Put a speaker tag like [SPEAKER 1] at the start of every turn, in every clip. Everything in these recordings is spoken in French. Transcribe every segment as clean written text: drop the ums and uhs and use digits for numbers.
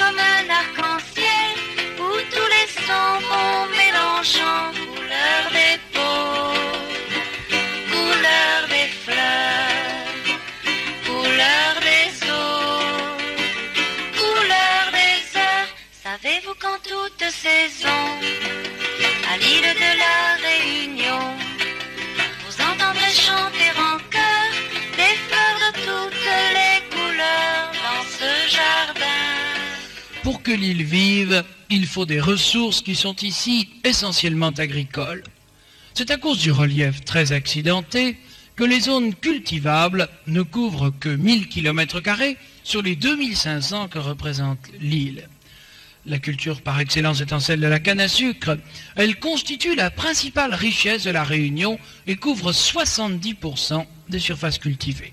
[SPEAKER 1] comme un arc-en-ciel où tous les sons vont mélangeant couleur des peaux, couleur des fleurs, couleur des eaux, couleur des heures. Savez-vous qu'en toute saison, à l'île de la Réunion, vous entendrez chanter en chœur des fleurs de toutes les couleurs dans ce jardin.
[SPEAKER 2] Pour que l'île vive, il faut des ressources qui sont ici essentiellement agricoles. C'est à cause du relief très accidenté que les zones cultivables ne couvrent que 1000 km² sur les 2500 que représente l'île. La culture par excellence étant celle de la canne à sucre, elle constitue la principale richesse de la Réunion et couvre 70% des surfaces cultivées.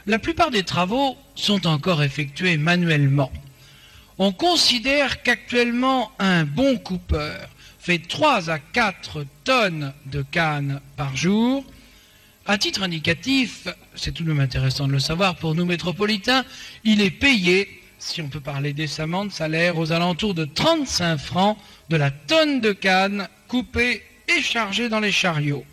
[SPEAKER 2] La plupart des travaux sont encore effectués manuellement. On considère qu'actuellement un bon coupeur fait 3 à 4 tonnes de canne par jour. À titre indicatif, c'est tout de même intéressant de le savoir pour nous métropolitains, il est payé, si on peut parler décemment de salaire, aux alentours de 35 francs de la tonne de canne coupée et chargée dans les chariots.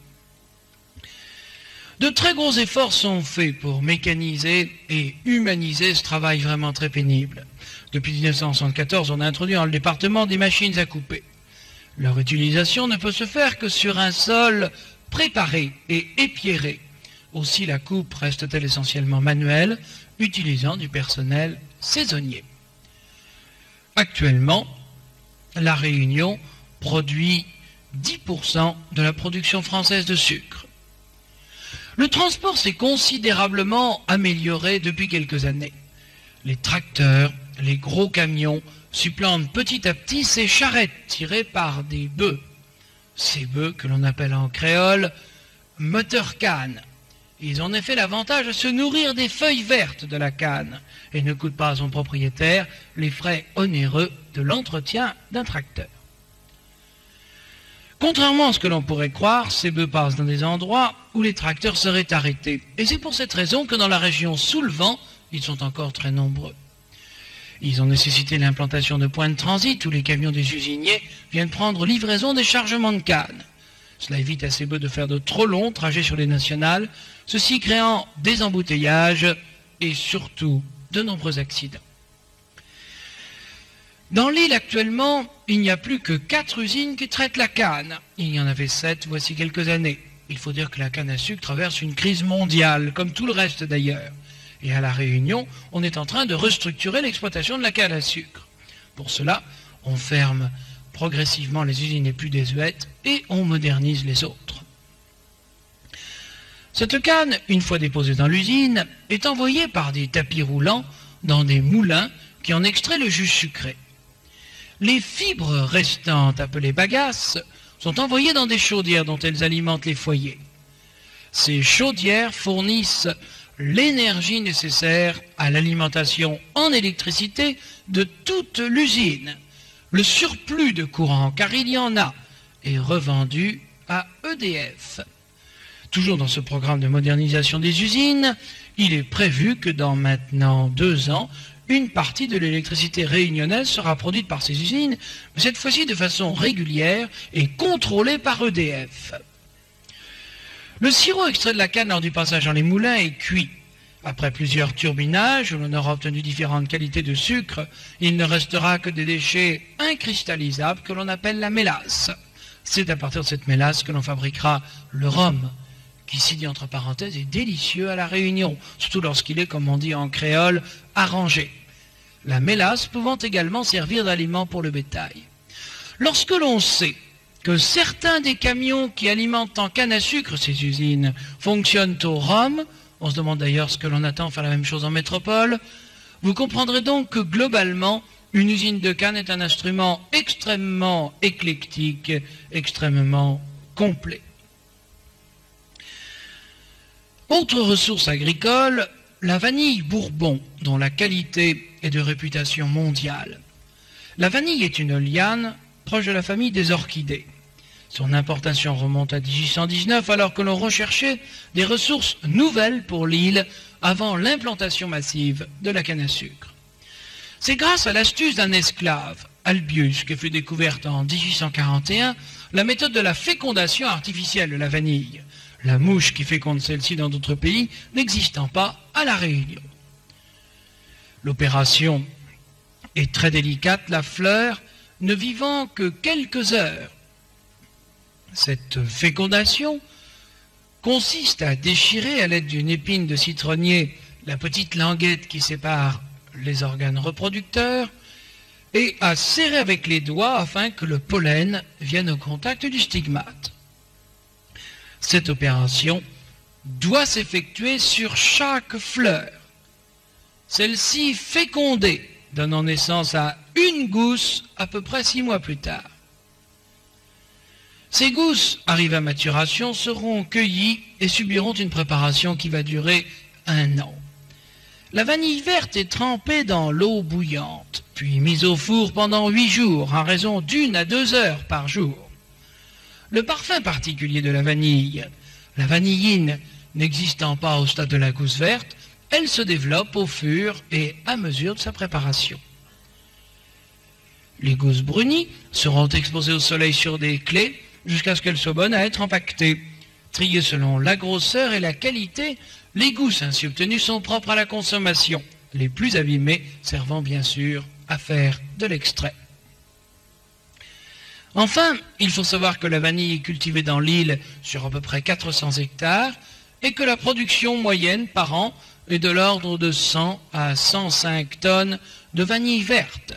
[SPEAKER 2] De très gros efforts sont faits pour mécaniser et humaniser ce travail vraiment très pénible. Depuis 1974, on a introduit dans le département des machines à couper. Leur utilisation ne peut se faire que sur un sol préparé et épierré. Aussi la coupe reste-t-elle essentiellement manuelle, utilisant du personnel saisonnier. Actuellement, la Réunion produit 10% de la production française de sucre. Le transport s'est considérablement amélioré depuis quelques années. Les tracteurs, les gros camions supplantent petit à petit ces charrettes tirées par des bœufs. Ces bœufs que l'on appelle en créole moteur-canne. Ils ont en effet l'avantage de se nourrir des feuilles vertes de la canne et ne coûtent pas à son propriétaire les frais onéreux de l'entretien d'un tracteur. Contrairement à ce que l'on pourrait croire, ces bœufs passent dans des endroits où les tracteurs seraient arrêtés. Et c'est pour cette raison que dans la région sous le vent, ils sont encore très nombreux. Ils ont nécessité l'implantation de points de transit où les camions des usiniers viennent prendre livraison des chargements de canne. Cela évite à ces bœufs de faire de trop longs trajets sur les nationales, ceci créant des embouteillages et surtout de nombreux accidents. Dans l'île actuellement, il n'y a plus que 4 usines qui traitent la canne. Il y en avait 7 voici quelques années. Il faut dire que la canne à sucre traverse une crise mondiale, comme tout le reste d'ailleurs. Et à La Réunion, on est en train de restructurer l'exploitation de la canne à sucre. Pour cela, on ferme progressivement les usines les plus désuètes et on modernise les autres. Cette canne, une fois déposée dans l'usine, est envoyée par des tapis roulants dans des moulins qui en extraient le jus sucré. Les fibres restantes, appelées bagasses, sont envoyées dans des chaudières dont elles alimentent les foyers. Ces chaudières fournissent l'énergie nécessaire à l'alimentation en électricité de toute l'usine. Le surplus de courant, car il y en a, est revendu à EDF. Toujours dans ce programme de modernisation des usines, il est prévu que dans maintenant 2 ans, une partie de l'électricité réunionnaise sera produite par ces usines, mais cette fois-ci de façon régulière et contrôlée par EDF. Le sirop extrait de la canne lors du passage dans les moulins est cuit. Après plusieurs turbinages, où l'on aura obtenu différentes qualités de sucre, il ne restera que des déchets incristallisables que l'on appelle la mélasse. C'est à partir de cette mélasse que l'on fabriquera le rhum, qui, s'y dit entre parenthèses, est délicieux à La Réunion, surtout lorsqu'il est, comme on dit en créole, arrangé. La mélasse pouvant également servir d'aliment pour le bétail. Lorsque l'on sait que certains des camions qui alimentent en canne à sucre ces usines fonctionnent au rhum, on se demande d'ailleurs ce que l'on attend faire la même chose en métropole, vous comprendrez donc que globalement, une usine de canne est un instrument extrêmement éclectique, extrêmement complet. Autre ressource agricole, la vanille Bourbon, dont la qualité est de réputation mondiale. La vanille est une liane proche de la famille des orchidées. Son importation remonte à 1819 alors que l'on recherchait des ressources nouvelles pour l'île avant l'implantation massive de la canne à sucre. C'est grâce à l'astuce d'un esclave, Albius, que fut découverte en 1841 la méthode de la fécondation artificielle de la vanille, la mouche qui féconde celle-ci dans d'autres pays n'existant pas à La Réunion. L'opération est très délicate, la fleur ne vivant que quelques heures. Cette fécondation consiste à déchirer à l'aide d'une épine de citronnier la petite languette qui sépare les organes reproducteurs et à serrer avec les doigts afin que le pollen vienne au contact du stigmate. Cette opération doit s'effectuer sur chaque fleur. Celle-ci fécondée, donnant naissance à une gousse à peu près 6 mois plus tard. Ces gousses, arrivées à maturation, seront cueillies et subiront une préparation qui va durer 1 an. La vanille verte est trempée dans l'eau bouillante, puis mise au four pendant 8 jours, à raison d'1 à 2 heures par jour. Le parfum particulier de la vanille, la vanilline, n'existant pas au stade de la gousse verte, elle se développe au fur et à mesure de sa préparation. Les gousses brunies seront exposées au soleil sur des clés jusqu'à ce qu'elles soient bonnes à être empaquetées. Triées selon la grosseur et la qualité, les gousses ainsi obtenues sont propres à la consommation, les plus abîmées servant bien sûr à faire de l'extrait. Enfin, il faut savoir que la vanille est cultivée dans l'île sur à peu près 400 hectares et que la production moyenne par an est de l'ordre de 100 à 105 tonnes de vanille verte.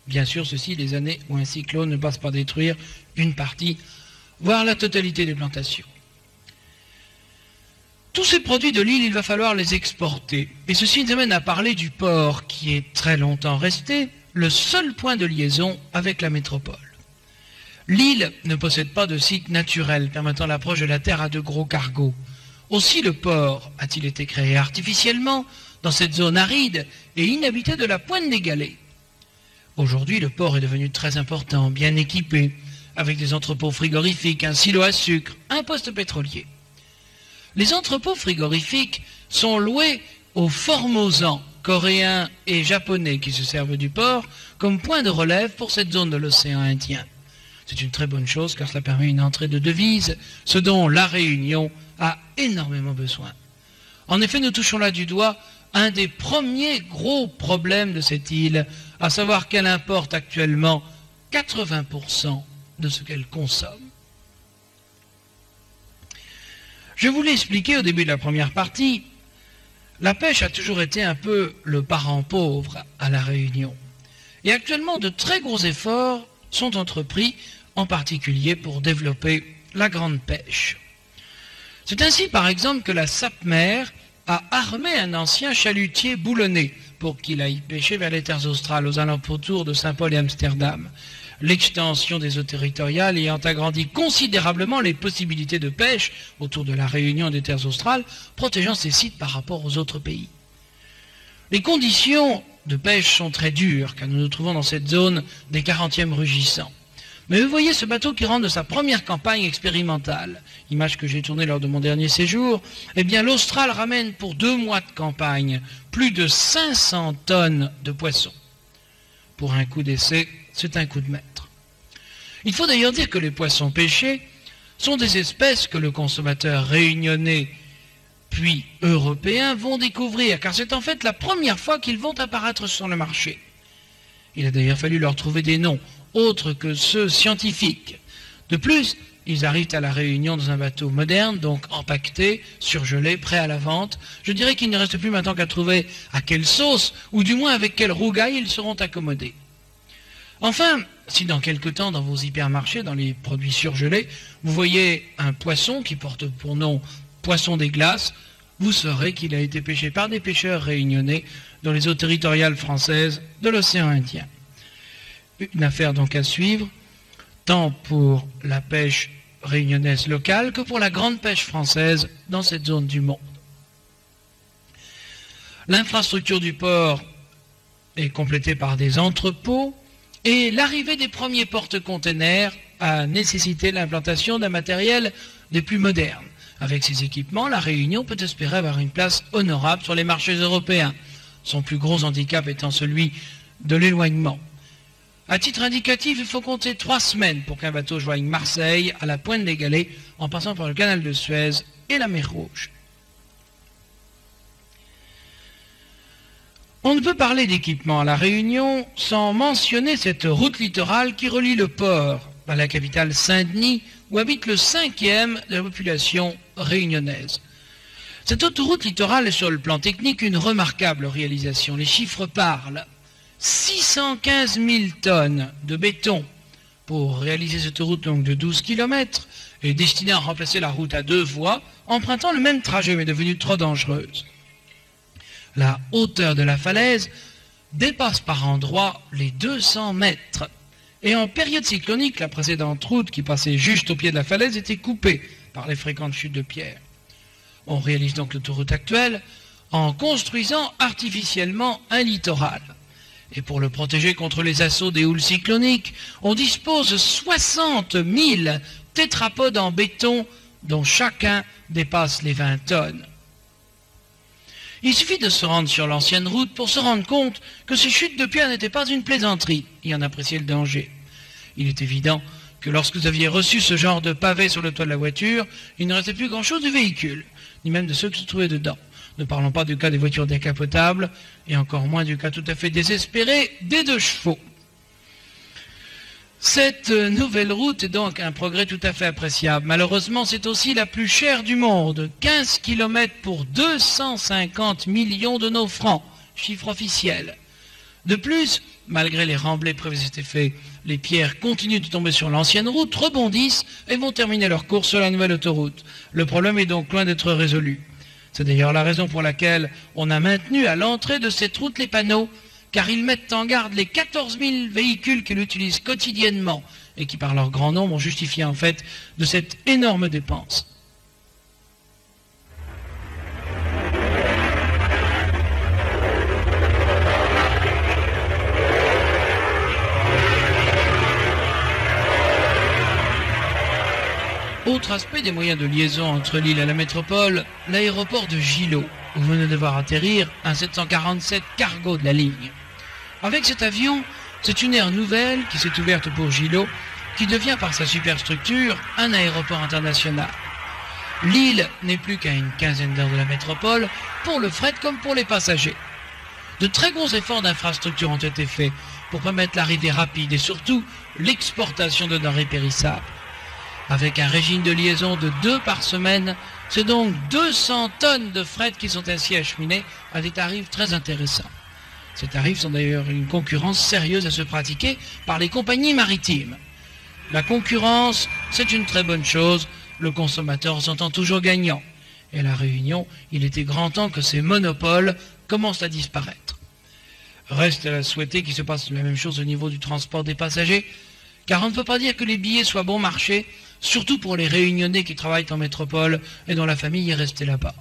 [SPEAKER 2] Bien sûr, ceci les années où un cyclone ne passe pas détruire une partie, voire la totalité des plantations. Tous ces produits de l'île, il va falloir les exporter. Et ceci nous amène à parler du port, qui est très longtemps resté le seul point de liaison avec la métropole. L'île ne possède pas de site naturel permettant l'approche de la terre à de gros cargos. Aussi le port a-t-il été créé artificiellement dans cette zone aride et inhabitée de la Pointe des Galets. Aujourd'hui, le port est devenu très important, bien équipé, avec des entrepôts frigorifiques, un silo à sucre, un poste pétrolier. Les entrepôts frigorifiques sont loués aux Formosans, coréens et japonais qui se servent du port comme point de relève pour cette zone de l'océan Indien. C'est une très bonne chose car cela permet une entrée de devises, ce dont la Réunion a énormément besoin. En effet, nous touchons là du doigt un des premiers gros problèmes de cette île, à savoir qu'elle importe actuellement 80% de ce qu'elle consomme. Je vous l'ai expliqué au début de la première partie, la pêche a toujours été un peu le parent pauvre à La Réunion. Et actuellement, de très gros efforts sont entrepris, en particulier pour développer la grande pêche. C'est ainsi, par exemple, que la Sapmer a armé un ancien chalutier boulonné pour qu'il aille pêcher vers les terres australes aux alentours de Saint-Paul et Amsterdam. L'extension des eaux territoriales ayant agrandi considérablement les possibilités de pêche autour de la Réunion et des terres australes, protégeant ces sites par rapport aux autres pays. Les conditions de pêche sont très dures, car nous nous trouvons dans cette zone des 40e rugissants. Mais vous voyez ce bateau qui rentre de sa première campagne expérimentale, image que j'ai tournée lors de mon dernier séjour, eh bien l'Austral ramène pour 2 mois de campagne plus de 500 tonnes de poissons. Pour un coup d'essai, c'est un coup de maître. Il faut d'ailleurs dire que les poissons pêchés sont des espèces que le consommateur réunionnais puis européen vont découvrir, car c'est en fait la première fois qu'ils vont apparaître sur le marché. Il a d'ailleurs fallu leur trouver des noms autres que ceux scientifiques. De plus, ils arrivent à La Réunion dans un bateau moderne, donc empaqueté, surgelé, prêt à la vente. Je dirais qu'il ne reste plus maintenant qu'à trouver à quelle sauce, ou du moins avec quelle rougaille ils seront accommodés. Enfin, si dans quelque temps, dans vos hypermarchés, dans les produits surgelés, vous voyez un poisson qui porte pour nom poisson des glaces, vous saurez qu'il a été pêché par des pêcheurs réunionnais dans les eaux territoriales françaises de l'océan Indien. Une affaire donc à suivre, tant pour la pêche réunionnaise locale que pour la grande pêche française dans cette zone du monde. L'infrastructure du port est complétée par des entrepôts et l'arrivée des premiers porte-containers a nécessité l'implantation d'un matériel des plus modernes. Avec ces équipements, la Réunion peut espérer avoir une place honorable sur les marchés européens, son plus gros handicap étant celui de l'éloignement. À titre indicatif, il faut compter 3 semaines pour qu'un bateau joigne Marseille à la pointe des Galets en passant par le canal de Suez et la mer Rouge. On ne peut parler d'équipement à La Réunion sans mentionner cette route littorale qui relie le port à la capitale Saint-Denis où habite le 5e de la population réunionnaise. Cette autoroute littorale est sur le plan technique une remarquable réalisation. Les chiffres parlent. 615 000 tonnes de béton pour réaliser cette route donc de 12 km est destinée à remplacer la route à 2 voies, empruntant le même trajet mais devenue trop dangereuse. La hauteur de la falaise dépasse par endroits les 200 mètres. Et en période cyclonique, la précédente route qui passait juste au pied de la falaise était coupée par les fréquentes chutes de pierre. On réalise donc l'autoroute actuelle en construisant artificiellement un littoral. Et pour le protéger contre les assauts des houles cycloniques, on dispose 60 000 tétrapodes en béton dont chacun dépasse les 20 tonnes. Il suffit de se rendre sur l'ancienne route pour se rendre compte que ces chutes de pierre n'étaient pas une plaisanterie et en apprécier le danger. Il est évident que lorsque vous aviez reçu ce genre de pavé sur le toit de la voiture, il ne restait plus grand-chose du véhicule, ni même de ceux qui se trouvaient dedans. Ne parlons pas du cas des voitures décapotables, et encore moins du cas tout à fait désespéré des 2 chevaux. Cette nouvelle route est donc un progrès tout à fait appréciable. Malheureusement, c'est aussi la plus chère du monde. 15 km pour 250 millions de nos francs, chiffre officiel. De plus, malgré les remblais prévus à cet effet, les pierres continuent de tomber sur l'ancienne route, rebondissent et vont terminer leur course sur la nouvelle autoroute. Le problème est donc loin d'être résolu. C'est d'ailleurs la raison pour laquelle on a maintenu à l'entrée de cette route les panneaux, car ils mettent en garde les 14 000 véhicules qui l'utilisent quotidiennement et qui, par leur grand nombre, ont justifié en fait de cette énorme dépense. Autre aspect des moyens de liaison entre l'île et la métropole, l'aéroport de Gillot, où venait de voir atterrir un 747 cargo de la ligne. Avec cet avion, c'est une ère nouvelle qui s'est ouverte pour Gillot, qui devient par sa superstructure un aéroport international. L'île n'est plus qu'à une quinzaine d'heures de la métropole, pour le fret comme pour les passagers. De très gros efforts d'infrastructure ont été faits pour permettre l'arrivée rapide et surtout l'exportation de denrées périssables. Avec un régime de liaison de 2 par semaine, c'est donc 200 tonnes de fret qui sont ainsi acheminées à des tarifs très intéressants. Ces tarifs sont d'ailleurs une concurrence sérieuse à se pratiquer par les compagnies maritimes. La concurrence, c'est une très bonne chose, le consommateur s'entend toujours gagnant. Et à La Réunion, il était grand temps que ces monopoles commencent à disparaître. Reste à souhaiter qu'il se passe la même chose au niveau du transport des passagers, car on ne peut pas dire que les billets soient bon marché, surtout pour les Réunionnais qui travaillent en métropole et dont la famille est restée là-bas.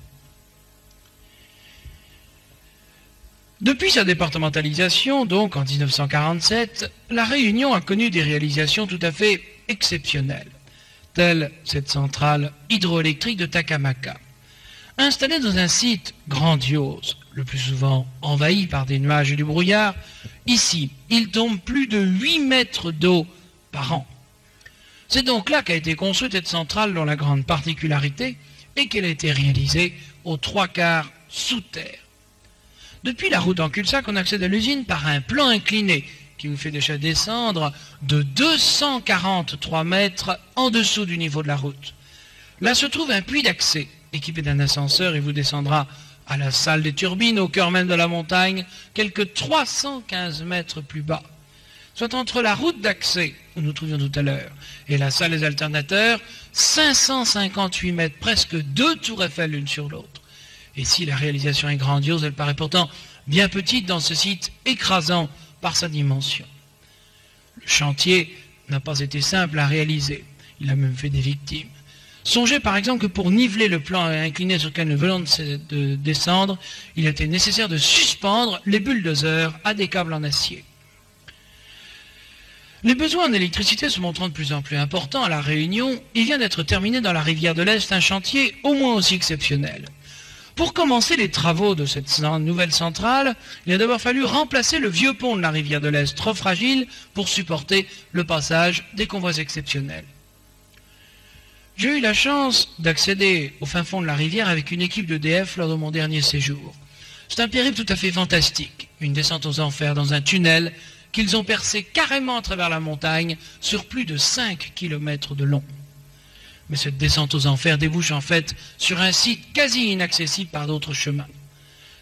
[SPEAKER 2] Depuis sa départementalisation, donc en 1947, la Réunion a connu des réalisations tout à fait exceptionnelles, telle cette centrale hydroélectrique de Takamaka. Installée dans un site grandiose, le plus souvent envahi par des nuages et du brouillard, ici, il tombe plus de 8 mètres d'eau par an. C'est donc là qu'a été construite cette centrale dont la grande particularité est qu'elle a été réalisée aux 3/4 sous terre. Depuis la route en cul-de-sac, on accède à l'usine par un plan incliné qui vous fait déjà descendre de 243 mètres en dessous du niveau de la route. Là se trouve un puits d'accès équipé d'un ascenseur et vous descendra à la salle des turbines au cœur même de la montagne, quelques 315 mètres plus bas. Soit entre la route d'accès, où nous trouvions tout à l'heure, et la salle des alternateurs, 558 mètres, presque 2 tours Eiffel l'une sur l'autre. Et si la réalisation est grandiose, elle paraît pourtant bien petite dans ce site écrasant par sa dimension. Le chantier n'a pas été simple à réaliser, il a même fait des victimes. Songez par exemple que pour niveler le plan incliné sur lequel nous venons de descendre, il était nécessaire de suspendre les bulldozers à des câbles en acier. Les besoins en électricité se montrant de plus en plus importants à La Réunion, il vient d'être terminé dans la rivière de l'Est un chantier au moins aussi exceptionnel. Pour commencer les travaux de cette nouvelle centrale, il a d'abord fallu remplacer le vieux pont de la rivière de l'Est, trop fragile pour supporter le passage des convois exceptionnels. J'ai eu la chance d'accéder au fin fond de la rivière avec une équipe d'EDF lors de mon dernier séjour. C'est un périple tout à fait fantastique, une descente aux enfers dans un tunnel qu'ils ont percé carrément à travers la montagne sur plus de 5 km de long. Mais cette descente aux enfers débouche en fait sur un site quasi inaccessible par d'autres chemins.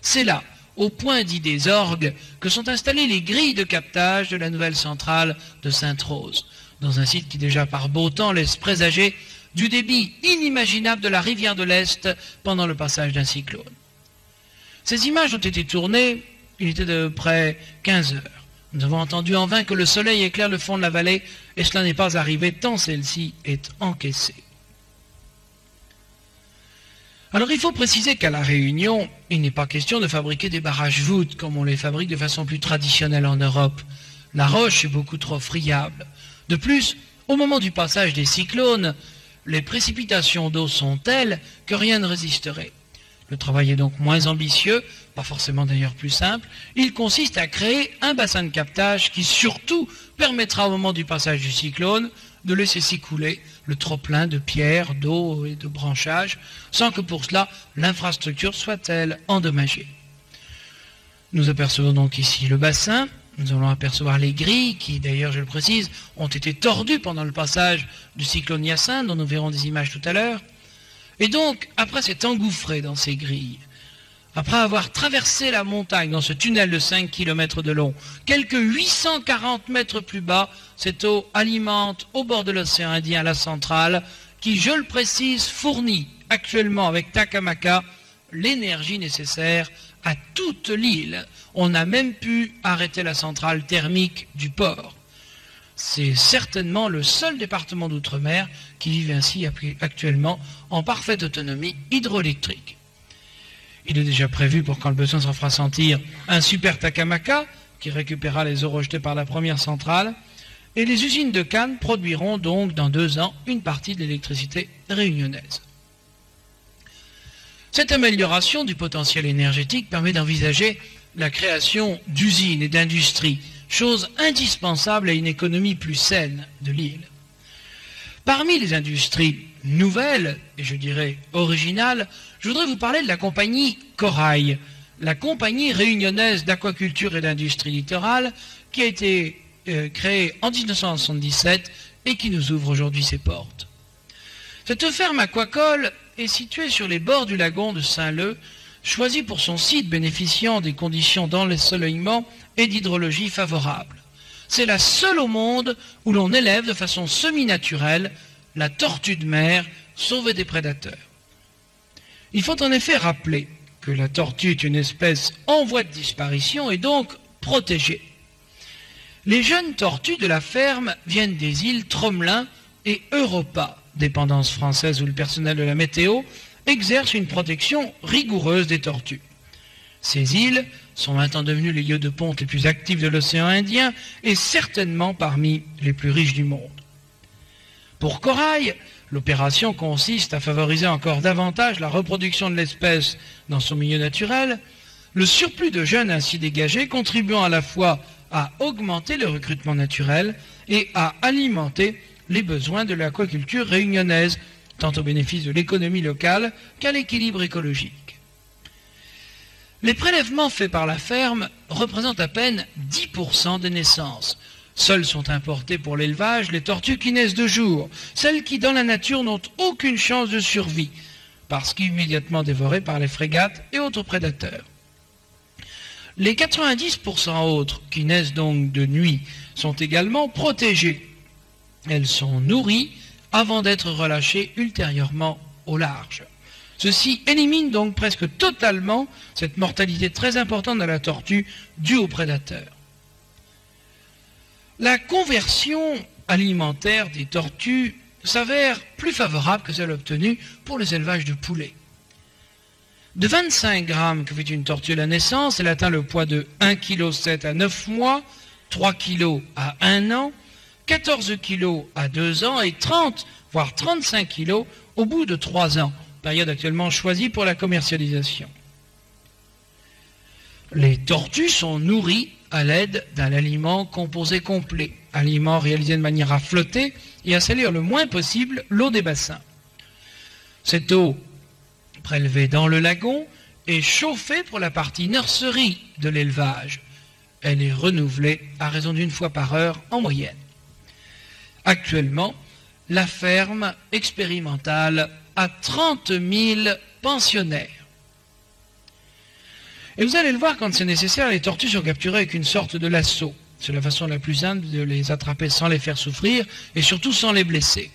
[SPEAKER 2] C'est là, au point dit des orgues, que sont installées les grilles de captage de la nouvelle centrale de Sainte-Rose, dans un site qui déjà par beau temps laisse présager du débit inimaginable de la rivière de l'Est pendant le passage d'un cyclone. Ces images ont été tournées, il était de près 15 heures. Nous avons entendu en vain que le soleil éclaire le fond de la vallée, et cela n'est pas arrivé tant celle-ci est encaissée. Alors il faut préciser qu'à La Réunion, il n'est pas question de fabriquer des barrages voûtes comme on les fabrique de façon plus traditionnelle en Europe. La roche est beaucoup trop friable. De plus, au moment du passage des cyclones, les précipitations d'eau sont telles que rien ne résisterait. Le travail est donc moins ambitieux, pas forcément d'ailleurs plus simple. Il consiste à créer un bassin de captage qui surtout permettra au moment du passage du cyclone de laisser s'écouler le trop-plein de pierres, d'eau et de branchages, sans que pour cela l'infrastructure soit-elle endommagée. Nous apercevons donc ici le bassin, nous allons apercevoir les grilles qui, d'ailleurs je le précise, ont été tordues pendant le passage du cyclone Hyacinthe, dont nous verrons des images tout à l'heure. Et donc, après s'être engouffré dans ces grilles, après avoir traversé la montagne dans ce tunnel de 5 km de long, quelques 840 mètres plus bas, cette eau alimente au bord de l'océan Indien la centrale, qui, je le précise, fournit actuellement avec Takamaka l'énergie nécessaire à toute l'île. On a même pu arrêter la centrale thermique du port. C'est certainement le seul département d'outre-mer qui vive ainsi actuellement en parfaite autonomie hydroélectrique. Il est déjà prévu, pour quand le besoin s'en fera sentir, un super Takamaka qui récupérera les eaux rejetées par la première centrale, et les usines de Cannes produiront donc dans 2 ans une partie de l'électricité réunionnaise. Cette amélioration du potentiel énergétique permet d'envisager la création d'usines et d'industries, chose indispensable à une économie plus saine de l'île. Parmi les industries nouvelles, et je dirais originales, je voudrais vous parler de la compagnie Corail, la compagnie réunionnaise d'aquaculture et d'industrie littorale qui a été créée en 1977 et qui nous ouvre aujourd'hui ses portes. Cette ferme aquacole est située sur les bords du lagon de Saint-Leu, choisie pour son site bénéficiant des conditions d'ensoleillement et d'hydrologie favorables. C'est la seule au monde où l'on élève de façon semi-naturelle la tortue de mer sauvée des prédateurs. Il faut en effet rappeler que la tortue est une espèce en voie de disparition et donc protégée. Les jeunes tortues de la ferme viennent des îles Tromelin et Europa, dépendances françaises où le personnel de la météo exerce une protection rigoureuse des tortues. Ces îles sont maintenant devenues les lieux de ponte les plus actifs de l'océan Indien et certainement parmi les plus riches du monde. Pour Corail, l'opération consiste à favoriser encore davantage la reproduction de l'espèce dans son milieu naturel, le surplus de jeunes ainsi dégagés contribuant à la fois à augmenter le recrutement naturel et à alimenter les besoins de l'aquaculture réunionnaise, tant au bénéfice de l'économie locale qu'à l'équilibre écologique. Les prélèvements faits par la ferme représentent à peine 10% des naissances. Seules sont importées pour l'élevage les tortues qui naissent de jour, celles qui dans la nature n'ont aucune chance de survie, parce qu'immédiatement dévorées par les frégates et autres prédateurs. Les 90% autres, qui naissent donc de nuit, sont également protégées. Elles sont nourries avant d'être relâchées ultérieurement au large. Ceci élimine donc presque totalement cette mortalité très importante de la tortue due aux prédateurs. La conversion alimentaire des tortues s'avère plus favorable que celle obtenue pour les élevages de poulets. De 25 grammes que fait une tortue à la naissance, elle atteint le poids de 1,7 kg à 9 mois, 3 kg à 1 an, 14 kg à 2 ans et 30, voire 35 kg au bout de 3 ans, période actuellement choisie pour la commercialisation. Les tortues sont nourries à l'aide d'un aliment composé complet, aliment réalisé de manière à flotter et à salir le moins possible l'eau des bassins. Cette eau, prélevée dans le lagon, est chauffée pour la partie nurserie de l'élevage. Elle est renouvelée à raison d'une fois par heure en moyenne. Actuellement, la ferme expérimentale a 30 000 pensionnaires. Et vous allez le voir, quand c'est nécessaire, les tortues sont capturées avec une sorte de lasso. C'est la façon la plus simple de les attraper sans les faire souffrir et surtout sans les blesser.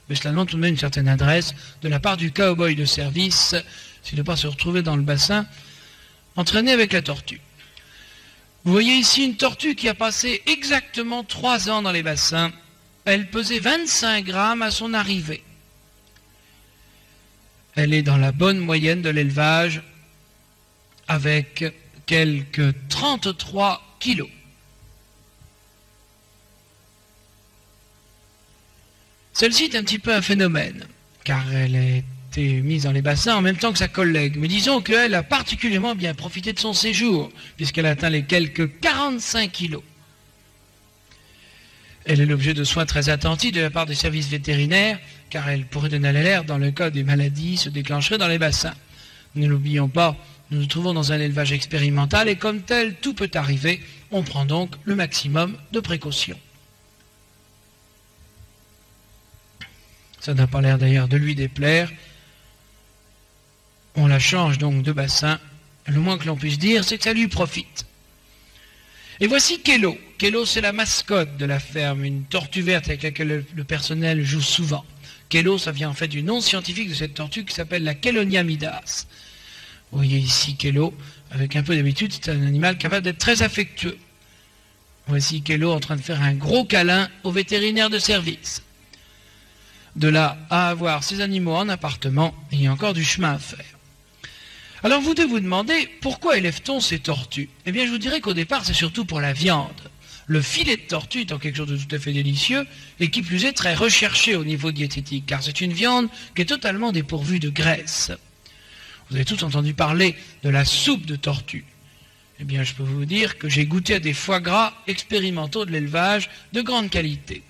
[SPEAKER 2] Mais cela demande tout de même une certaine adresse de la part du cow-boy de service, s'il ne doit pas se retrouver dans le bassin, entraîné avec la tortue. Vous voyez ici une tortue qui a passé exactement 3 ans dans les bassins. Elle pesait 25 grammes à son arrivée. Elle est dans la bonne moyenne de l'élevage, avec quelques 33 kilos. Celle-ci est un petit peu un phénomène, car elle a été mise dans les bassins en même temps que sa collègue. Mais disons qu'elle a particulièrement bien profité de son séjour, puisqu'elle a atteint les quelques 45 kilos. Elle est l'objet de soins très attentifs de la part des services vétérinaires, car elle pourrait donner l'alerte dans le cas des maladies se déclencheraient dans les bassins. Ne l'oublions pas, nous nous trouvons dans un élevage expérimental et comme tel, tout peut arriver. On prend donc le maximum de précautions. Ça n'a pas l'air d'ailleurs de lui déplaire. On la change donc de bassin. Le moins que l'on puisse dire, c'est que ça lui profite. Et voici Kélo. Kélo, c'est la mascotte de la ferme, une tortue verte avec laquelle le personnel joue souvent. Kélo, ça vient en fait du nom scientifique de cette tortue qui s'appelle la Chelonia midas. Vous voyez ici Kélo, avec un peu d'habitude, c'est un animal capable d'être très affectueux. Voici Kélo en train de faire un gros câlin au vétérinaire de service. De là à avoir ces animaux en appartement, il y a encore du chemin à faire. Alors vous devez vous demander, pourquoi élève-t-on ces tortues? Eh bien je vous dirais qu'au départ c'est surtout pour la viande. Le filet de tortue étant quelque chose de tout à fait délicieux, et qui plus est très recherché au niveau diététique, car c'est une viande qui est totalement dépourvue de graisse. Vous avez tous entendu parler de la soupe de tortue. Eh bien je peux vous dire que j'ai goûté à des foie gras expérimentaux de l'élevage de grande qualité.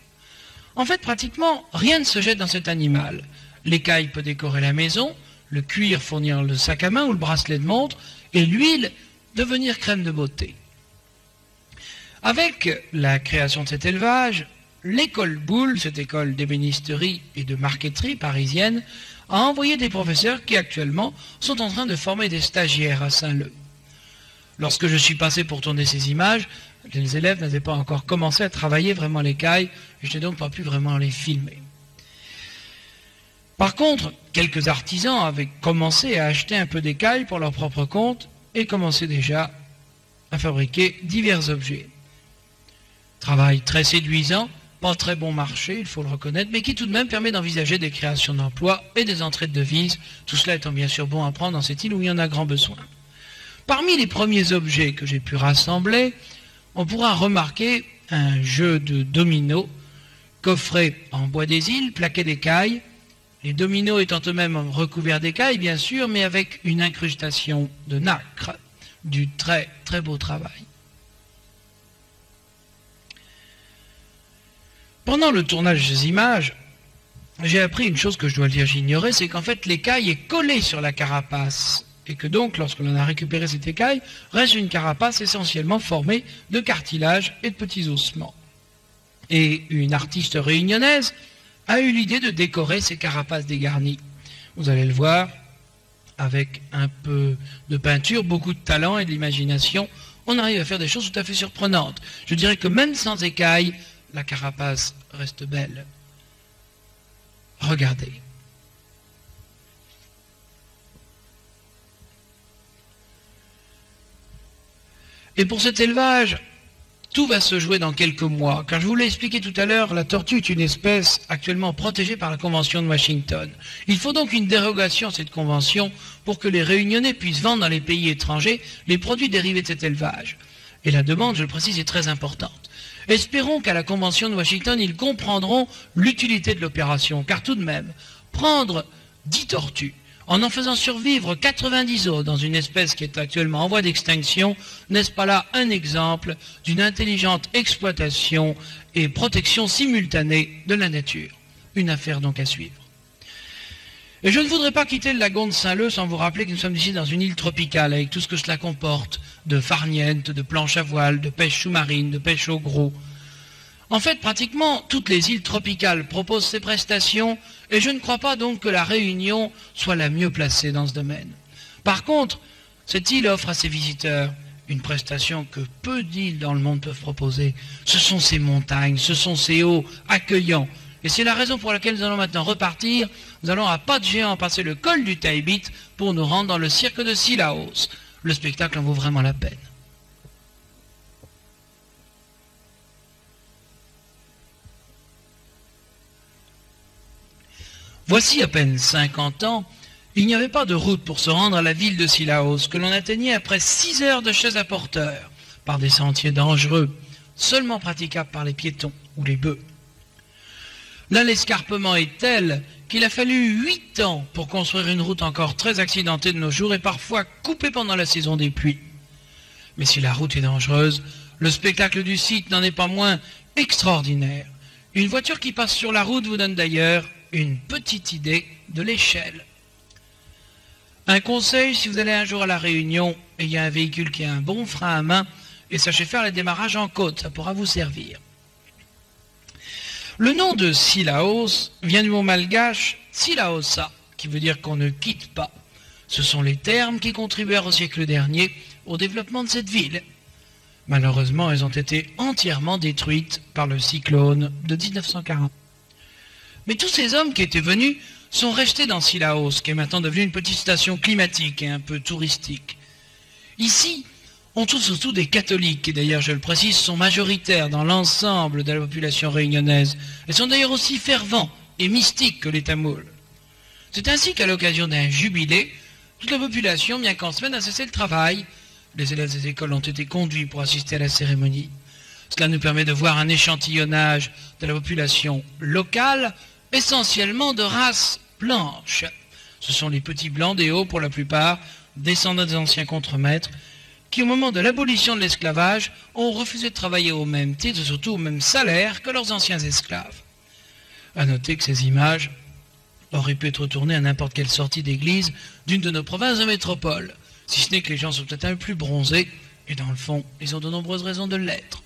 [SPEAKER 2] En fait, pratiquement, rien ne se jette dans cet animal. L'écaille peut décorer la maison, le cuir fournir le sac à main ou le bracelet de montre, et l'huile devenir crème de beauté. Avec la création de cet élevage, l'école Boulle, cette école d'ébénisterie et de marqueterie parisienne, a envoyé des professeurs qui actuellement sont en train de former des stagiaires à Saint-Leu. Lorsque je suis passé pour tourner ces images, les élèves n'avaient pas encore commencé à travailler vraiment l'écaille, et je n'ai donc pas pu vraiment les filmer. Par contre, quelques artisans avaient commencé à acheter un peu d'écaille pour leur propre compte et commençaient déjà à fabriquer divers objets. Travail très séduisant, pas très bon marché, il faut le reconnaître, mais qui tout de même permet d'envisager des créations d'emplois et des entrées de devises, tout cela étant bien sûr bon à prendre dans cette île où il y en a grand besoin. Parmi les premiers objets que j'ai pu rassembler, on pourra remarquer un jeu de dominos, coffret en bois des îles, plaqué d'écailles, les dominos étant eux-mêmes recouverts d'écailles, bien sûr, mais avec une incrustation de nacre, du très très beau travail. Pendant le tournage des images, j'ai appris une chose que je dois le dire, j'ignorais, c'est qu'en fait l'écaille est collée sur la carapace, et que donc, lorsque l'on a récupéré cette écaille, reste une carapace essentiellement formée de cartilage et de petits ossements. Et une artiste réunionnaise a eu l'idée de décorer ces carapaces dégarnies. Vous allez le voir, avec un peu de peinture, beaucoup de talent et de l'imagination, on arrive à faire des choses tout à fait surprenantes. Je dirais que même sans écaille, la carapace reste belle. Regardez. Et pour cet élevage, tout va se jouer dans quelques mois. Car je vous l'ai expliqué tout à l'heure, la tortue est une espèce actuellement protégée par la Convention de Washington. Il faut donc une dérogation à cette convention pour que les Réunionnais puissent vendre dans les pays étrangers les produits dérivés de cet élevage. Et la demande, je le précise, est très importante. Espérons qu'à la Convention de Washington, ils comprendront l'utilité de l'opération. Car tout de même, prendre 10 tortues, en faisant survivre 90 autres dans une espèce qui est actuellement en voie d'extinction, n'est-ce pas là un exemple d'une intelligente exploitation et protection simultanée de la nature? Une affaire donc à suivre. Et je ne voudrais pas quitter le lagon de Saint-Leu sans vous rappeler que nous sommes ici dans une île tropicale avec tout ce que cela comporte de farniente, de planches à voile, de pêche sous-marine, de pêche au gros. En fait, pratiquement toutes les îles tropicales proposent ces prestations et je ne crois pas donc que la Réunion soit la mieux placée dans ce domaine. Par contre, cette île offre à ses visiteurs une prestation que peu d'îles dans le monde peuvent proposer. Ce sont ces montagnes, ce sont ces hauts accueillants. Et c'est la raison pour laquelle nous allons maintenant repartir. Nous allons à pas de géant passer le col du Taibit pour nous rendre dans le cirque de Sillaos. Le spectacle en vaut vraiment la peine. Voici à peine 50 ans, il n'y avait pas de route pour se rendre à la ville de Sillaos, que l'on atteignait après 6 heures de chaise à porteur, par des sentiers dangereux, seulement praticables par les piétons ou les bœufs. Là, l'escarpement est tel qu'il a fallu 8 ans pour construire une route encore très accidentée de nos jours et parfois coupée pendant la saison des pluies. Mais si la route est dangereuse, le spectacle du site n'en est pas moins extraordinaire. Une voiture qui passe sur la route vous donne d'ailleurs une petite idée de l'échelle. Un conseil, si vous allez un jour à La Réunion, ayez un véhicule qui a un bon frein à main et sachez faire les démarrages en côte, ça pourra vous servir. Le nom de Sillaos vient du mot malgache Sillaosa, qui veut dire qu'on ne quitte pas. Ce sont les termes qui contribuèrent au siècle dernier au développement de cette ville. Malheureusement, elles ont été entièrement détruites par le cyclone de 1940. Mais tous ces hommes qui étaient venus sont restés dans Sillaos, qui est maintenant devenue une petite station climatique et un peu touristique. Ici, on trouve surtout des catholiques, qui d'ailleurs, je le précise, sont majoritaires dans l'ensemble de la population réunionnaise. Elles sont d'ailleurs aussi fervents et mystiques que les Tamouls. C'est ainsi qu'à l'occasion d'un jubilé, toute la population, bien qu'en semaine, a cessé le travail. Les élèves des écoles ont été conduits pour assister à la cérémonie. Cela nous permet de voir un échantillonnage de la population locale, essentiellement de race blanche. Ce sont les petits blancs des Hauts, pour la plupart, descendants des anciens contremaîtres, qui, au moment de l'abolition de l'esclavage, ont refusé de travailler au même titre, surtout au même salaire que leurs anciens esclaves. À noter que ces images auraient pu être tournées à n'importe quelle sortie d'église d'une de nos provinces de métropole, si ce n'est que les gens sont peut-être un peu plus bronzés, et dans le fond, ils ont de nombreuses raisons de l'être.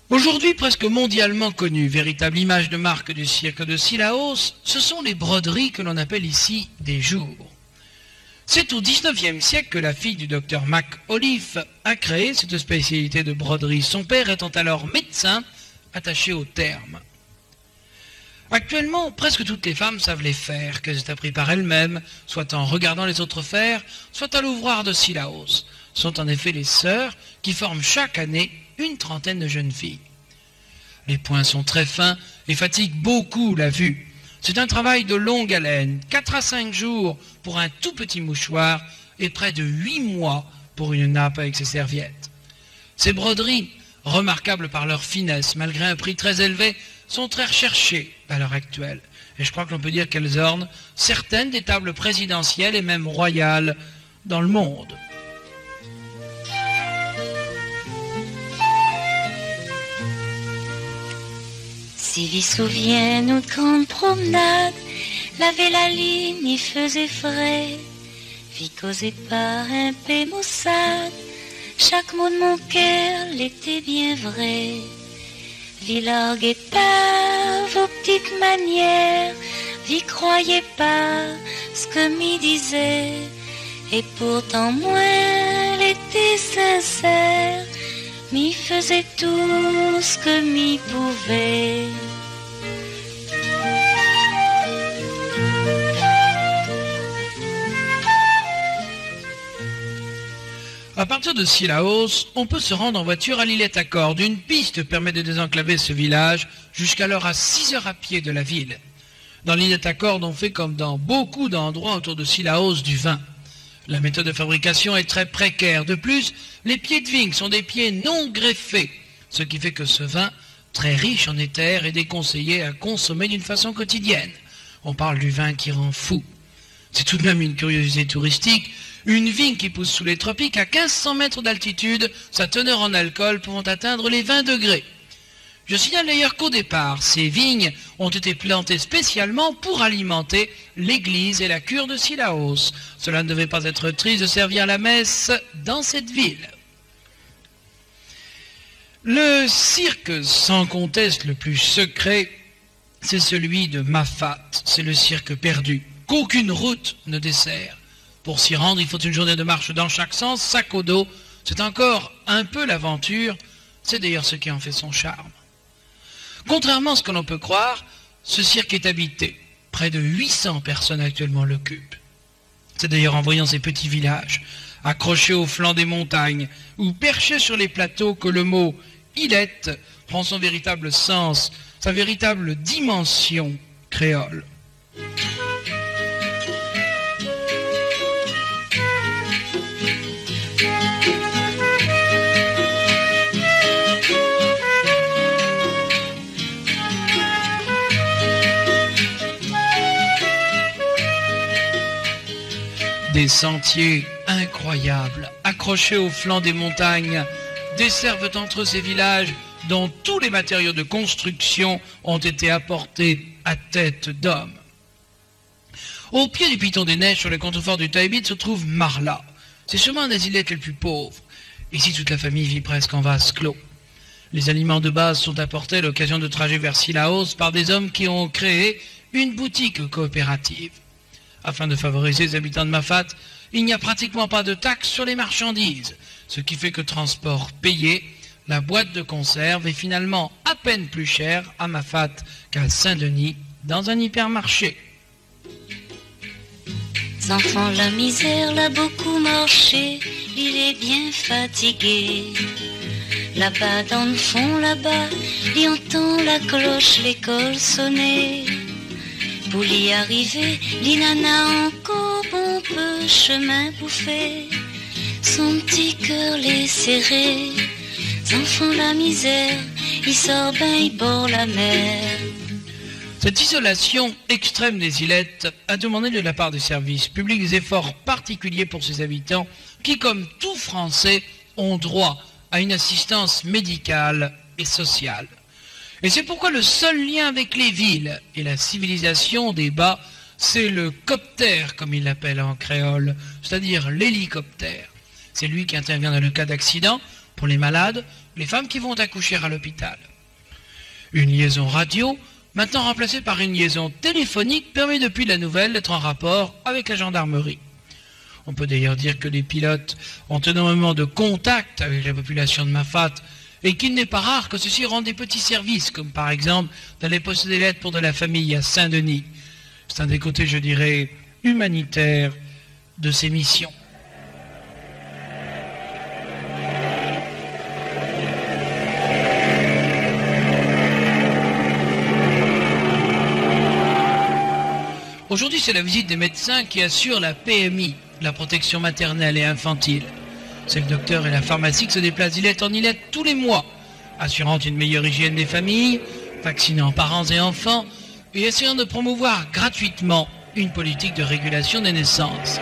[SPEAKER 2] Aujourd'hui, presque mondialement connue, véritable image de marque du cirque de Sillaos, ce sont les broderies que l'on appelle ici des jours. C'est au XIXe siècle que la fille du docteur Mac Olive a créé cette spécialité de broderie, son père étant alors médecin attaché au terme. Actuellement, presque toutes les femmes savent les faire, qu'elles aient appris par elles-mêmes, soit en regardant les autres faire, soit à l'ouvroir de Sillaos. Ce sont en effet les sœurs qui forment chaque année une trentaine de jeunes filles. Les points sont très fins et fatiguent beaucoup la vue. C'est un travail de longue haleine, 4 à 5 jours pour un tout petit mouchoir et près de 8 mois pour une nappe avec ses serviettes. Ces broderies, remarquables par leur finesse malgré un prix très élevé, sont très recherchées à l'heure actuelle. Et je crois que l'on peut dire qu'elles ornent certaines des tables présidentielles et même royales dans le monde.
[SPEAKER 1] Sylvie souvient notre grande promenade, laver la ligne y faisait frais, vie causée par un peu maussade, chaque mot de mon cœur l'était bien vrai. Vie larguée par vos petites manières, vie croyait pas ce que m'y disait, et pourtant moi elle était sincère, m'y faisait tout ce que m'y pouvait.
[SPEAKER 2] À partir de Sillaos, on peut se rendre en voiture à l'îlette à Cordes. Une piste permet de désenclaver ce village, jusqu'alors à 6 heures à pied de la ville. Dans l'îlette à Cordes, on fait comme dans beaucoup d'endroits autour de Sillaos du vin. La méthode de fabrication est très précaire. De plus, les pieds de vigne sont des pieds non greffés, ce qui fait que ce vin, très riche en éther, est déconseillé à consommer d'une façon quotidienne. On parle du vin qui rend fou. C'est tout de même une curiosité touristique. Une vigne qui pousse sous les tropiques à 1500 mètres d'altitude, sa teneur en alcool pouvant atteindre les 20 degrés. Je signale d'ailleurs qu'au départ, ces vignes ont été plantées spécialement pour alimenter l'église et la cure de Cilaos. Cela ne devait pas être triste de servir la messe dans cette ville. Le cirque sans conteste le plus secret, c'est celui de Mafat. C'est le cirque perdu, qu'aucune route ne dessert. Pour s'y rendre, il faut une journée de marche dans chaque sens, sac au dos. C'est encore un peu l'aventure, c'est d'ailleurs ce qui en fait son charme. Contrairement à ce que l'on peut croire, ce cirque est habité. Près de 800 personnes actuellement l'occupent. C'est d'ailleurs en voyant ces petits villages, accrochés au flanc des montagnes, ou perchés sur les plateaux que le mot « Ilette » prend son véritable sens, sa véritable dimension créole. Des sentiers incroyables, accrochés au flanc des montagnes, desservent entre ces villages dont tous les matériaux de construction ont été apportés à tête d'homme. Au pied du Piton des Neiges, sur le contrefort du Taibit, se trouve Marla. C'est sûrement un des îlettes les plus pauvres. Ici, toute la famille vit presque en vase clos. Les aliments de base sont apportés à l'occasion de trajets vers Cilaos par des hommes qui ont créé une boutique coopérative. Afin de favoriser les habitants de Mafat, il n'y a pratiquement pas de taxes sur les marchandises, ce qui fait que transport payé, la boîte de conserve est finalement à peine plus chère à Mafat qu'à Saint-Denis dans un hypermarché.
[SPEAKER 1] Enfant, la misère l'a beaucoup marché, il est bien fatigué. Là-bas dans le fond, là-bas, il entend la cloche, l'école sonner. Pour y arriver, l'inana encore bon peu chemin bouffé, son petit cœur les serré. Enfant, la misère, il sort ben, il bord la mer.
[SPEAKER 2] Cette isolation extrême des îlettes a demandé de la part des services publics des efforts particuliers pour ses habitants qui, comme tout Français, ont droit à une assistance médicale et sociale. Et c'est pourquoi le seul lien avec les villes et la civilisation des bas, c'est le coptère, comme il l'appelle en créole, c'est-à-dire l'hélicoptère. C'est lui qui intervient dans le cas d'accident, pour les malades, les femmes qui vont accoucher à l'hôpital. Une liaison radio, maintenant remplacée par une liaison téléphonique, permet depuis la nouvelle d'être en rapport avec la gendarmerie. On peut d'ailleurs dire que les pilotes ont énormément de contacts avec la population de Mafat, et qu'il n'est pas rare que ceux-ci rendent des petits services, comme par exemple d'aller poster des lettres pour de la famille à Saint-Denis. C'est un des côtés, je dirais, humanitaires de ces missions. Aujourd'hui, c'est la visite des médecins qui assurent la PMI, la protection maternelle et infantile. C'est le docteur et la pharmacie qui se déplacent d'îlette en îlette tous les mois, assurant une meilleure hygiène des familles, vaccinant parents et enfants, et essayant de promouvoir gratuitement une politique de régulation des naissances.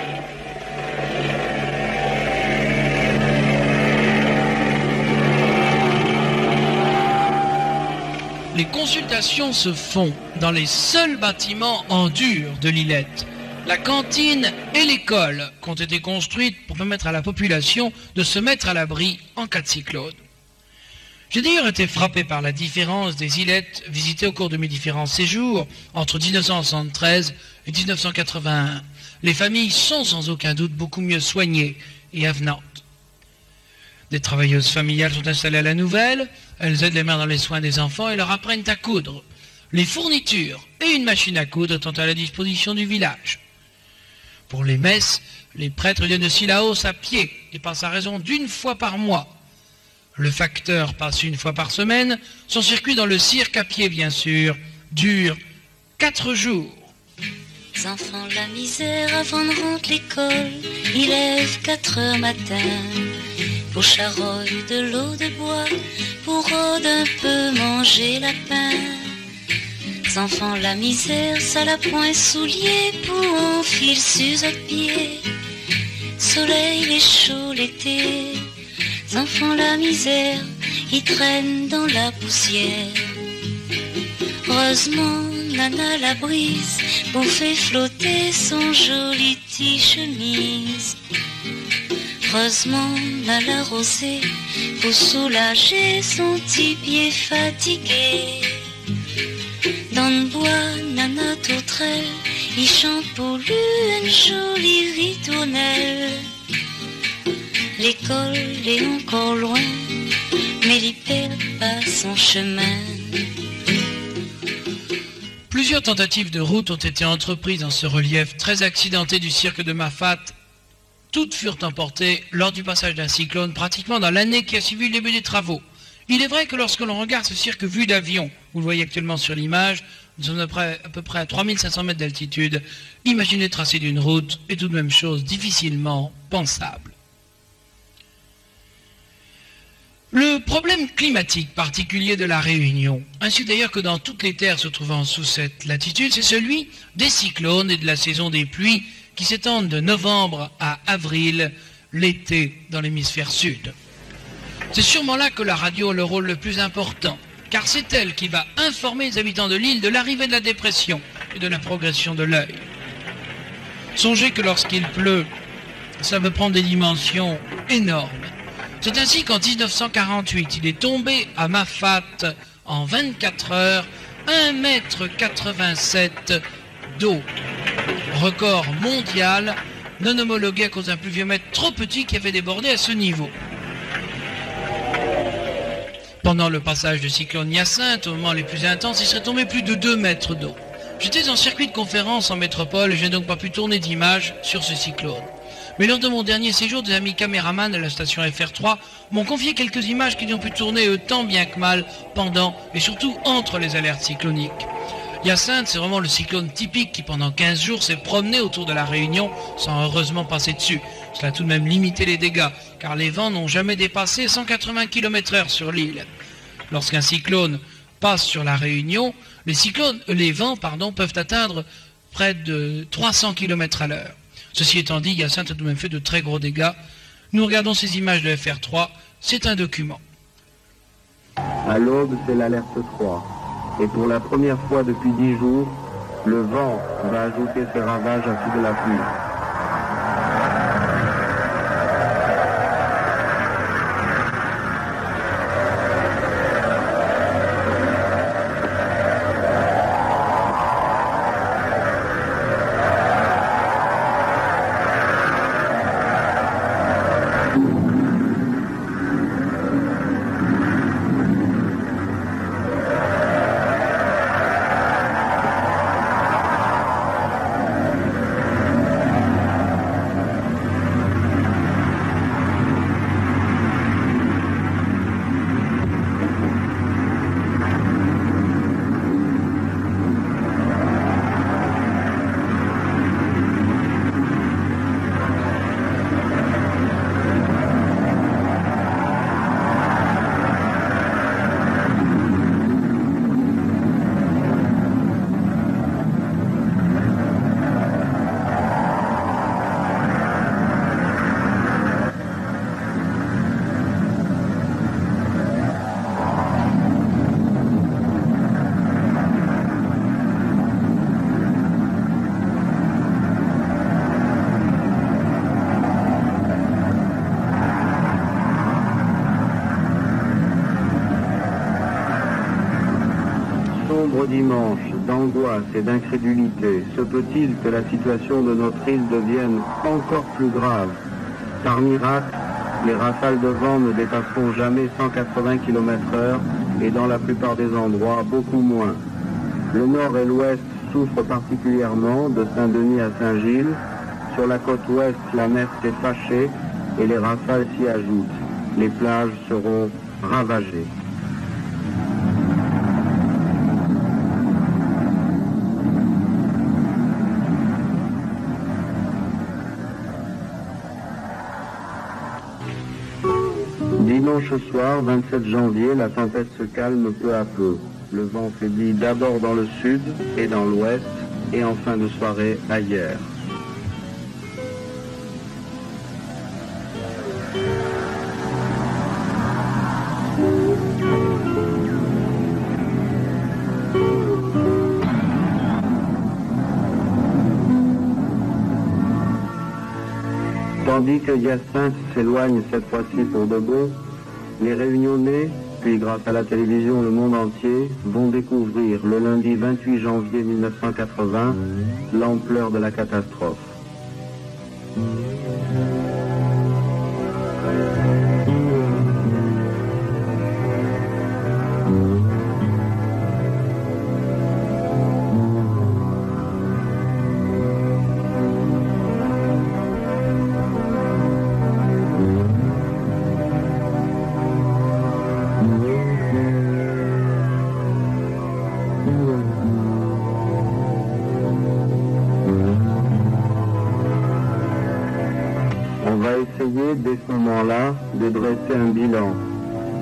[SPEAKER 2] Les consultations se font dans les seuls bâtiments en dur de l'îlette. La cantine et l'école qui ont été construites pour permettre à la population de se mettre à l'abri en cas de cyclone. J'ai d'ailleurs été frappé par la différence des îlettes visitées au cours de mes différents séjours entre 1973 et 1981. Les familles sont sans aucun doute beaucoup mieux soignées et avenantes. Des travailleuses familiales sont installées à la nouvelle, elles aident les mères dans les soins des enfants et leur apprennent à coudre. Les fournitures et une machine à coudre sont à la disposition du village. Pour les messes, les prêtres viennent de Cilaos à pied et passent à raison d'une fois par mois. Le facteur passe une fois par semaine. Son circuit dans le cirque à pied, bien sûr, dure 4 jours.
[SPEAKER 1] Les enfants, la misère avant de rentrer l'école, ils lèvent 4 heures matin. Pour charogne de l'eau de bois, pour rôde un peu manger lapin. Enfants, la misère, ça la point soulier, pour en fil sur pied. Soleil et chaud l'été, enfants, la misère, ils traînent dans la poussière. Heureusement, Nana la brise, pour fait flotter son joli petit chemise. Heureusement, Nana rosée, pour soulager son petit pied fatigué. Dans le bois, Nana tourterelle, il chante pour lui une jolie ritournelle. L'école est encore loin, mais il perd pas son chemin.
[SPEAKER 2] Plusieurs tentatives de route ont été entreprises dans ce relief très accidenté du cirque de Mafat. Toutes furent emportées lors du passage d'un cyclone, pratiquement dans l'année qui a suivi le début des travaux. Il est vrai que lorsque l'on regarde ce cirque vu d'avion, vous le voyez actuellement sur l'image, nous sommes à peu près à 3500 mètres d'altitude, imaginez le tracé d'une route est tout de même chose difficilement pensable. Le problème climatique particulier de la Réunion, ainsi d'ailleurs que dans toutes les terres se trouvant sous cette latitude, c'est celui des cyclones et de la saison des pluies qui s'étendent de novembre à avril, l'été dans l'hémisphère sud. C'est sûrement là que la radio a le rôle le plus important, car c'est elle qui va informer les habitants de l'île de l'arrivée de la dépression et de la progression de l'œil. Songez que lorsqu'il pleut, ça peut prendre des dimensions énormes. C'est ainsi qu'en 1948, il est tombé à Mafat en 24 heures 1,87 m d'eau. Record mondial non homologué à cause d'un pluviomètre trop petit qui avait débordé à ce niveau. Pendant le passage du cyclone Hyacinthe, au moment les plus intenses, il serait tombé plus de 2 mètres d'eau. J'étais en circuit de conférence en métropole et je n'ai donc pas pu tourner d'images sur ce cyclone. Mais lors de mon dernier séjour, des amis caméramans de la station FR3 m'ont confié quelques images qu'ils ont pu tourner tant bien que mal pendant et surtout entre les alertes cycloniques. Hyacinthe, c'est vraiment le cyclone typique qui pendant 15 jours s'est promené autour de la Réunion sans heureusement passer dessus. Cela a tout de même limité les dégâts, car les vents n'ont jamais dépassé 180 km/h sur l'île. Lorsqu'un cyclone passe sur la Réunion, les vents peuvent atteindre près de 300 km/h. Ceci étant dit, Hyacinthe a tout de même fait de très gros dégâts. Nous regardons ces images de FR3, c'est un document.
[SPEAKER 3] À l'aube, c'est l'alerte 3. Et pour la première fois depuis 10 jours, le vent va ajouter ses ravages à ceux de la pluie. Dimanche, d'angoisse et d'incrédulité, se peut-il que la situation de notre île devienne encore plus grave? Par miracle, les rafales de vent ne dépasseront jamais 180 km/h et dans la plupart des endroits, beaucoup moins. Le nord et l'ouest souffrent particulièrement, de Saint-Denis à Saint-Gilles. Sur la côte ouest, la mer s'est fâchée et les rafales s'y ajoutent. Les plages seront ravagées. Dimanche soir, 27 janvier, la tempête se calme peu à peu. le vent faiblit d'abord dans le sud et dans l'ouest, et en fin de soirée ailleurs. Tandis que Hyacinthe s'éloigne cette fois-ci pour de bon, les Réunionnais, puis grâce à la télévision le monde entier, vont découvrir le lundi 28 janvier 1980 l'ampleur de la catastrophe. Dès ce moment-là, de dresser un bilan.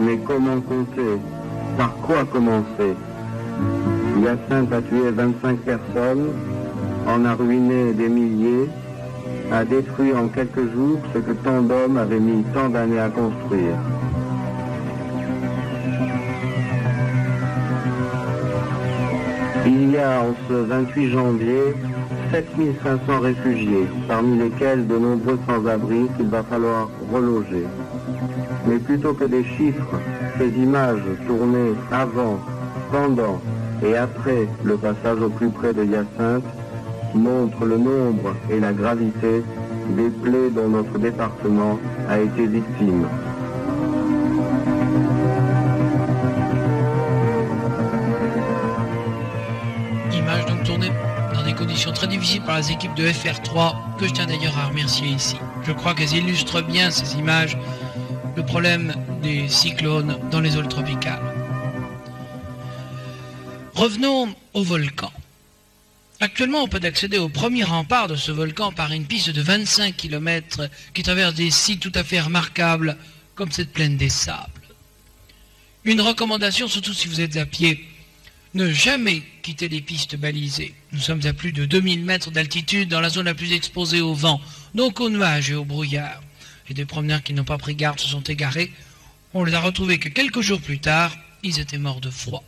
[SPEAKER 3] Mais comment compter? Par quoi commencer? Hyacinthe a tué 25 personnes, en a ruiné des milliers, a détruit en quelques jours ce que tant d'hommes avaient mis tant d'années à construire. Il y a en ce 28 janvier 7500 réfugiés, parmi lesquels de nombreux sans-abri qu'il va falloir reloger. Mais plutôt que des chiffres, ces images tournées avant, pendant et après le passage au plus près de Hyacinthe montrent le nombre et la gravité des plaies dont notre département a été victime.
[SPEAKER 2] Image donc tournée dans des conditions très difficiles par les équipes de FR3, que je tiens d'ailleurs à remercier ici. Je crois qu'elles illustrent bien ces images, le problème des cyclones dans les zones tropicales. Revenons au volcan. Actuellement, on peut accéder au premier rempart de ce volcan par une piste de 25 km qui traverse des sites tout à fait remarquables, comme cette plaine des Sables. Une recommandation, surtout si vous êtes à pied, ne jamais quitter les pistes balisées. Nous sommes à plus de 2000 mètres d'altitude dans la zone la plus exposée au vent, donc aux nuages et au brouillard. Et des promeneurs qui n'ont pas pris garde se sont égarés. On les a retrouvés que quelques jours plus tard, ils étaient morts de froid.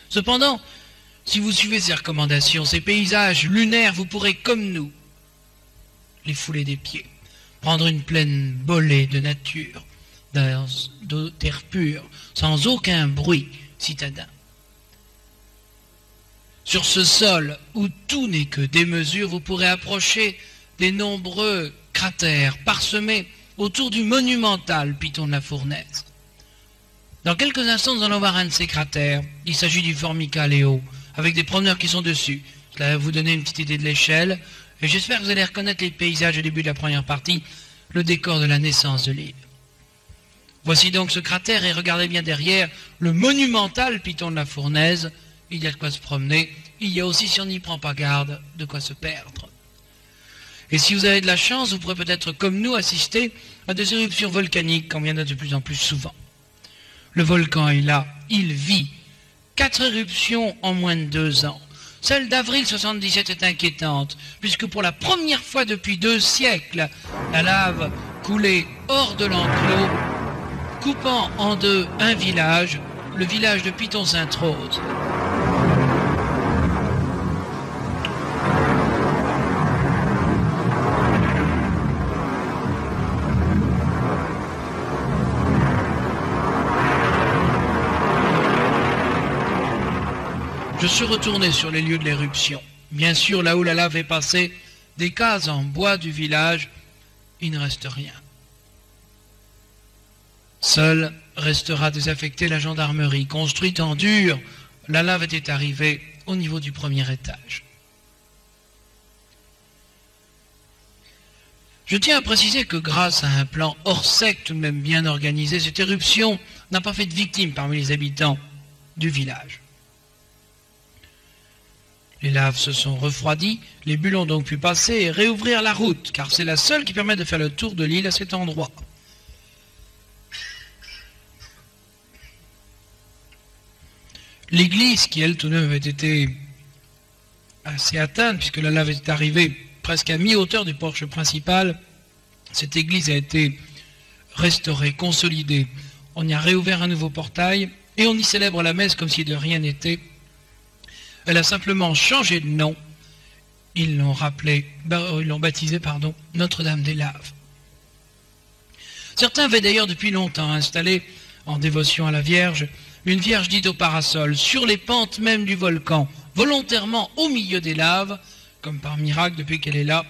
[SPEAKER 2] Cependant, si vous suivez ces recommandations, ces paysages lunaires, vous pourrez, comme nous, les fouler des pieds, prendre une plaine bolée de nature, d'air pur, sans aucun bruit citadin. Sur ce sol où tout n'est que démesure, vous pourrez approcher des nombreux cratères parsemés autour du monumental Piton de la Fournaise. Dans quelques instants, nous allons voir un de ces cratères. Il s'agit du Formica Léo, avec des promeneurs qui sont dessus. Cela va vous donner une petite idée de l'échelle, et j'espère que vous allez reconnaître les paysages au début de la première partie, le décor de la naissance de l'île. Voici donc ce cratère, et regardez bien derrière le monumental Piton de la Fournaise. Il y a de quoi se promener, il y a aussi, si on n'y prend pas garde, de quoi se perdre. Et si vous avez de la chance, vous pourrez peut-être, comme nous, assister à des éruptions volcaniques, comme il y en a de plus en plus souvent. Le volcan est là, il vit. 4 éruptions en moins de 2 ans. Celle d'avril 77 est inquiétante, puisque pour la première fois depuis 2 siècles, la lave coulait hors de l'enclos, coupant en deux un village, le village de Piton-Sainte-Rose. Je suis retourné sur les lieux de l'éruption. Bien sûr, là où la lave est passée, des cases en bois du village, il ne reste rien. Seule restera désaffectée la gendarmerie. Construite en dur, la lave était arrivée au niveau du premier étage. Je tiens à préciser que grâce à un plan hors sec tout de même bien organisé, cette éruption n'a pas fait de victimes parmi les habitants du village. Les laves se sont refroidies, les bulles ont donc pu passer et réouvrir la route, car c'est la seule qui permet de faire le tour de l'île à cet endroit. L'église, qui elle tout de même avait été assez atteinte, puisque la lave est arrivée presque à mi-hauteur du porche principal, cette église a été restaurée, consolidée. On y a réouvert un nouveau portail et on y célèbre la messe comme si de rien n'était. Elle a simplement changé de nom. Ils l'ont baptisée Notre-Dame des Laves. Certains avaient d'ailleurs depuis longtemps installé, en dévotion à la Vierge, une Vierge dite au parasol, sur les pentes même du volcan, volontairement au milieu des laves, comme par miracle depuis qu'elle est là.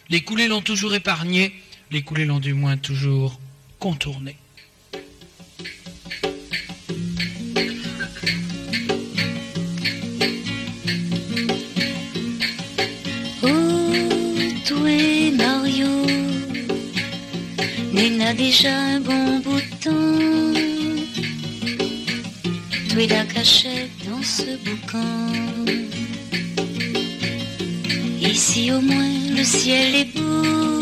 [SPEAKER 2] Les coulées l'ont toujours épargnée, les coulées l'ont du moins toujours contournée.
[SPEAKER 1] Mario, Nena déjà un bon bout de temps. Toi et la cachette dans ce boucan. Ici au moins le ciel est beau.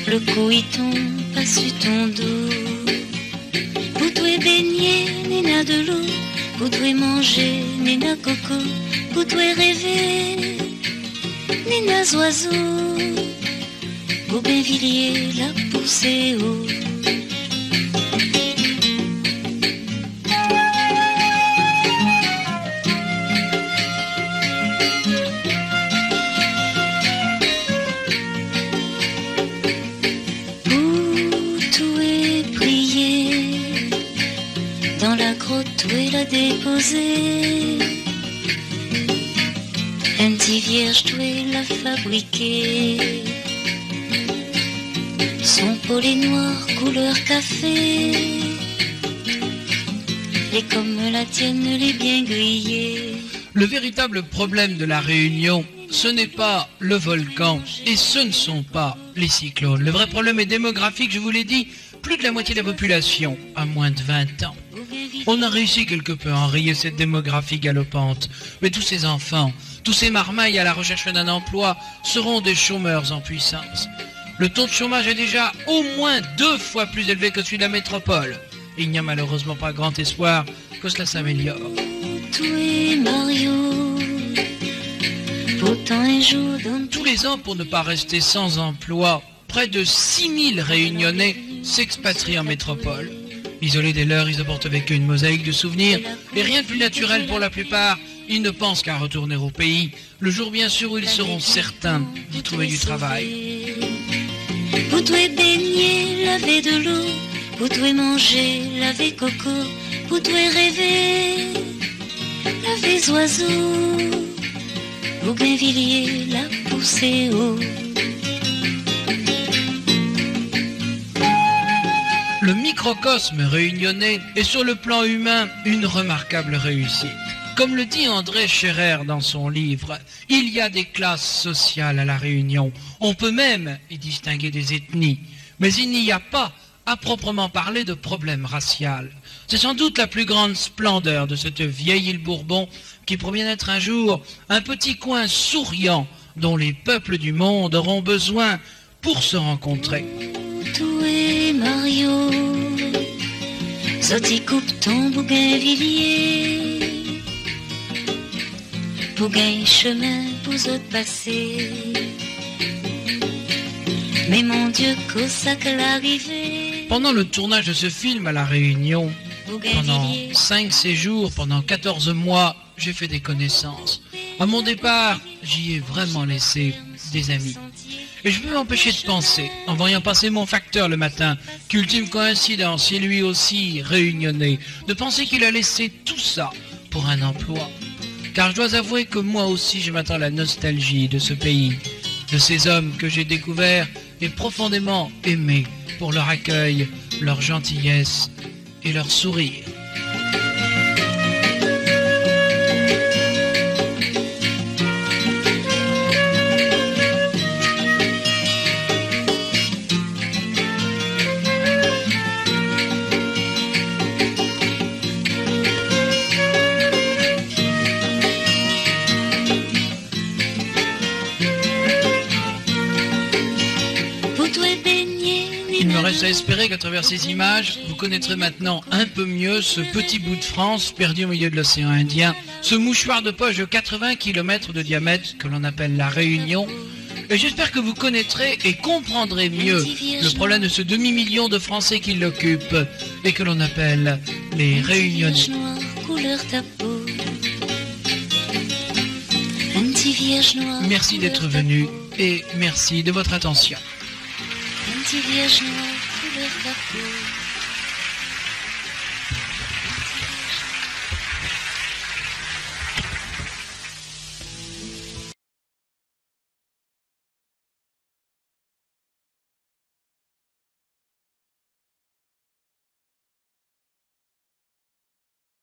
[SPEAKER 1] Le coïton pas sur ton dos. Pour toi baigner, Nena de l'eau. Pour toi manger, Nena coco. Pour toi rêver, Nena oiseaux, Bougainvilliers la poussée haut. Pour tout est prié, dans la grotte où elle a déposé. Un petit vierge doué l'a fabriqué. Son pôle est noir, couleur café. Et comme la tienne, elle est bien grillée.
[SPEAKER 2] Le véritable problème de la Réunion, ce n'est pas le volcan et ce ne sont pas les cyclones. Le vrai problème est démographique, je vous l'ai dit, plus de la moitié de la population a moins de 20 ans. On a réussi quelque peu à enrayer cette démographie galopante, mais tous ces enfants, tous ces marmailles à la recherche d'un emploi seront des chômeurs en puissance. Le taux de chômage est déjà au moins 2 fois plus élevé que celui de la métropole. Il n'y a malheureusement pas grand espoir que cela s'améliore. Tous les ans, pour ne pas rester sans emploi, près de 6000 Réunionnais s'expatrient en métropole. Isolés des leurs, ils apportent avec eux une mosaïque de souvenirs, et rien de plus naturel pour la plupart, ils ne pensent qu'à retourner au pays, le jour bien sûr où ils seront certains d'y trouver du travail.
[SPEAKER 1] Pour toi baigner, laver de l'eau, pour toi manger, laver coco, pour toi rêver, laver oiseaux, Bougainvilliers la poussée haut.
[SPEAKER 2] Le microcosme réunionnais est sur le plan humain une remarquable réussite. Comme le dit André Scherer dans son livre, il y a des classes sociales à la Réunion. On peut même y distinguer des ethnies, mais il n'y a pas, à proprement parler, de problème racial. C'est sans doute la plus grande splendeur de cette vieille île Bourbon qui promet d'être un jour un petit coin souriant dont les peuples du monde auront besoin pour se rencontrer.
[SPEAKER 1] Tout est Mario, Zoti coupe ton Bougainvilliers, Bougain chemin pour autres passer. Mais mon Dieu, qu'au sac l'arrivée.
[SPEAKER 2] Pendant le tournage de ce film à La Réunion, pendant 5 séjours, pendant 14 mois, j'ai fait des connaissances. À mon départ, j'y ai vraiment laissé des amis. Et je peux m'empêcher de penser, en voyant passer mon facteur le matin, qu'ultime coïncidence, il lui aussi réunionnais, de penser qu'il a laissé tout ça pour un emploi. Car je dois avouer que moi aussi je m'attends à la nostalgie de ce pays, de ces hommes que j'ai découverts et profondément aimés pour leur accueil, leur gentillesse et leur sourire. commence à espérer qu'à travers ces images, vous connaîtrez maintenant un peu mieux ce petit bout de France perdu au milieu de l'océan Indien, ce mouchoir de poche de 80 km de diamètre que l'on appelle la Réunion. Et j'espère que vous connaîtrez et comprendrez mieux le problème de ce demi-million de Français qui l'occupent et que l'on appelle les Réunionnais. Merci d'être venu et merci de votre attention.
[SPEAKER 1] Un petit vierge noir couleur capot.